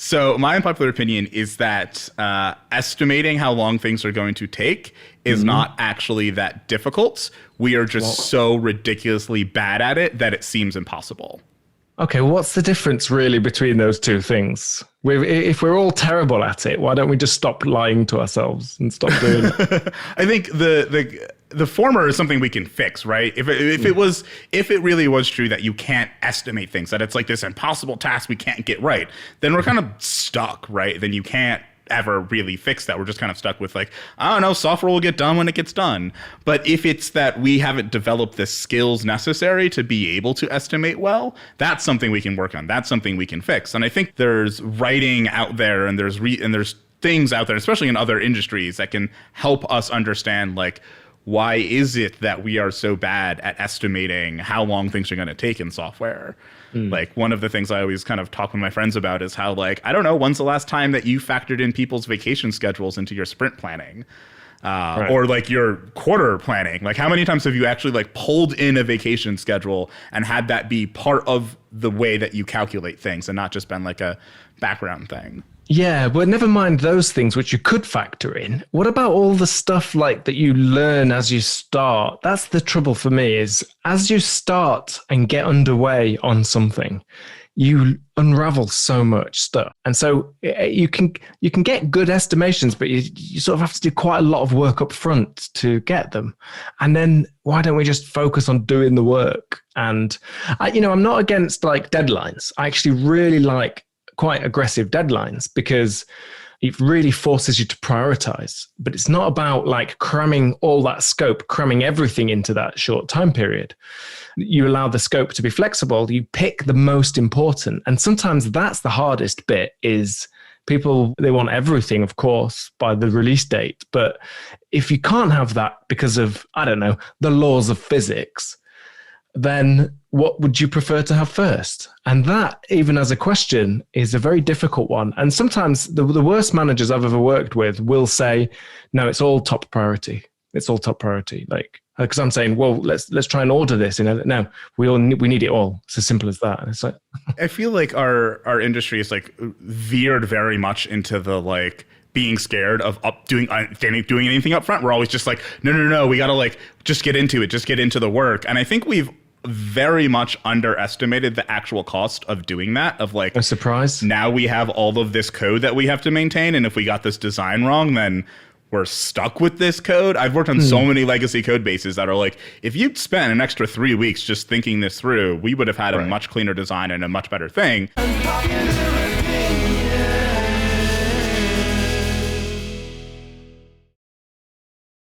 So my unpopular opinion is that estimating how long things are going to take is not actually that difficult. We are just so ridiculously bad at it that it seems impossible. Okay, what's the difference really between those two things? If we're all terrible at it, why don't we just stop lying to ourselves and stop doing it? I think the former is something we can fix, right? If it really was true that you can't estimate things, that it's like this impossible task we can't get right, then we're kind of stuck, right? Then you can't ever really fix that. We're just kind of stuck with like, I don't know, software will get done when it gets done. But if it's that we haven't developed the skills necessary to be able to estimate well, that's something we can work on. That's something we can fix. And I think there's writing out there and there's things out there, especially in other industries, that can help us understand like, why is it that we are so bad at estimating how long things are going to take in software? Like one of the things I always kind of talk with my friends about is how like, I don't know, when's the last time that you factored in people's vacation schedules into your sprint planning? Or like your quarter planning? Like how many times have you actually like pulled in a vacation schedule and had that be part of the way that you calculate things and not just been like a background thing? Yeah, but never mind those things which you could factor in. What about all the stuff like that you learn as you start? That's the trouble for me is as you start and get underway on something, you unravel so much stuff. And so you can get good estimations, but you sort of have to do quite a lot of work up front to get them. And then why don't we just focus on doing the work? And I'm not against like deadlines. I actually really like quite aggressive deadlines because it really forces you to prioritize. But it's not about like cramming all that scope, cramming everything into that short time period. You allow the scope to be flexible. You pick the most important. And sometimes that's the hardest bit is people, they want everything, of course, by the release date. But if you can't have that because of, I don't know, the laws of physics, then what would you prefer to have first? And that, even as a question, is a very difficult one. And sometimes the worst managers I've ever worked with will say, no, it's all top priority. It's all top priority. Like, because I'm saying, well, let's try and order this. No, we need it all. It's as simple as that. And it's like, I feel like our industry is like veered very much into the like being scared of doing anything up front. We're always just like, no, we got to like just get into it, just get into the work. And I think we've very much underestimated the actual cost of doing that, of like a surprise. Now we have all of this code that we have to maintain. And if we got this design wrong, then we're stuck with this code. I've worked on so many legacy code bases that are like, if you'd spent an extra 3 weeks just thinking this through, we would have had a much cleaner design and a much better thing.